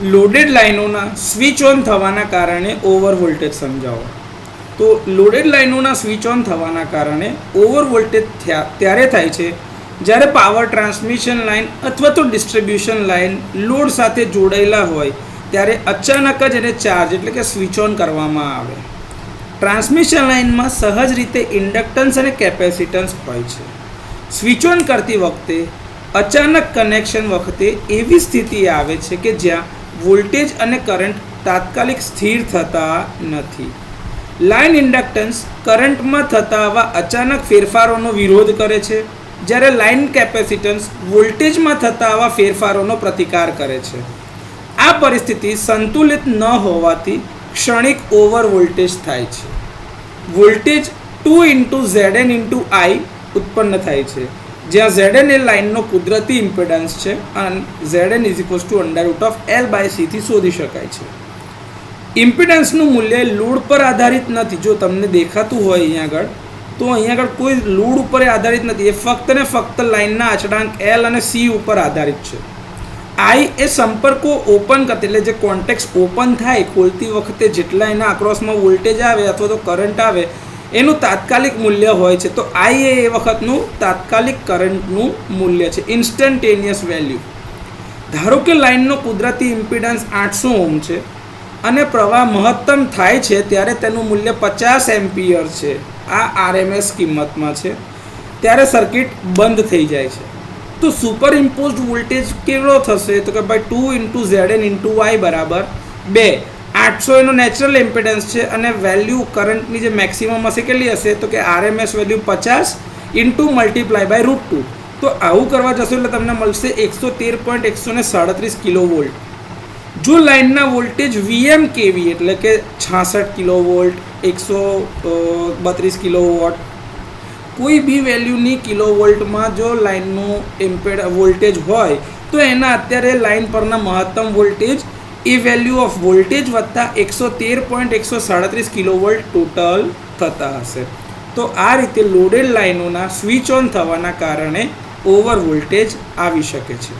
Loaded લાઇનોના switch on થવાના કારણે over voltage સમજાવો. તો લોડેડ લાઇનોના સ્વિચ ઓન થવાના કારણે ઓવર વોલ્ટેજ ત્યારે થાય છે જ્યારે પાવર ટ્રાન્સમિશન લાઇન અથવા તો ડિસ્ટ્રીબ્યુશન લાઇન લોડ સાથે જોડાયેલા હોય ત્યારે અચાનક જ એને ચાર્જ એટલે કે સ્વિચ ઓન કરવામાં આવે. ટ્રાન્સમિશન લાઇનમાં સહજ રીતે ઇન્ડક્ટન્સ અને કેપેસિટન્સ હોય છે. સ્વિચ ઓન કરતી વખતે અચાનક કનેક્શન વખતે એવી સ્થિતિ આવે છે કે જ્યાં વોલ્ટેજ અને કરંટ તાત્કાલિક સ્થિર થતા નથી. લાઇન ઇન્ડક્ટન્સ કરંટમાં થતા આવા અચાનક ફેરફારોનો વિરોધ કરે છે, જ્યારે લાઇન કેપેસિટન્સ વોલ્ટેજમાં થતા આવા ફેરફારોનો પ્રતિકાર કરે છે. આ પરિસ્થિતિ સંતુલિત ન હોવાથી ક્ષણિક ઓવર વોલ્ટેજ થાય છે. વોલ્ટેજ 2 Zn I ઉત્પન્ન થાય છે, જ્યાં Zn એ લાઇનનો કુદરતી ઇમ્પિડન્સ છે અને Zn √L/C થી શોધી શકાય છે. ઇમ્પિડન્સનું મૂલ્ય લોડ પર આધારિત નથી. જો તમને દેખાતું હોય અહીંયા આગળ, તો અહીંયા આગળ કોઈ લોડ ઉપર આધારિત નથી. એ ફક્ત ને ફક્ત લાઇનના અચળાંક L અને C ઉપર આધારિત છે. I એ સંપર્કો ઓપન કરતી એટલે જે કોન્ટેક્સ ઓપન થાય ખોલતી વખતે જેટલા એના અક્રોસમાં વોલ્ટેજ આવે અથવા તો કરંટ આવે એનું તાત્કાલિક મૂલ્ય હોય છે. તો I એ વખતનું તાત્કાલિક કરંટનું મૂલ્ય છે, ઇન્સ્ટન્ટેનિયસ વેલ્યુ. ધારો કે લાઇનનો કુદરતી ઇમ્પિડન્સ 800 ઓહ્મ છે અને પ્રવાહ મહત્તમ થાય છે ત્યારે તેનું મૂલ્ય 50 એમ્પિયર છે. આ RMS કિંમતમાં છે. ત્યારે સર્કિટ બંધ થઈ જાય છે. તો સુપર ઇમ્પોઝડ વોલ્ટેજ કેવો થશે? તો કે ભાઈ 2 Zn I બરાબર 2. 800 એનો નેચરલ ઇમ્પિડન્સ છે અને વેલ્યુ કરંટની જે મેક્સિમમ હશે કેટલી હશે? તો કે RMS વેલ્યુ 50 × √2. તો આવું કરવા જશો એટલે તમને મળશે 113.137 કિલોવોલ્ટ. જો લાઇનના વોલ્ટેજ VM kV એટલે કે 66 કિલોવોલ્ટ, 132 કિલોવોટ, કોઈ બી વેલ્યુની કિલોવોલ્ટમાં જો લાઇનનું વોલ્ટેજ હોય તો એના અત્યારે લાઇન પરના મહત્તમ voltage A value of voltage વત્તા 113.137 કિલોવોલ્ટ ટોટલ થતા હશે. તો આ રીતે લોડેડ લાઇનોના સ્વિચ ઓન થવાના કારણે ઓવર વોલ્ટેજ આવી શકે છે.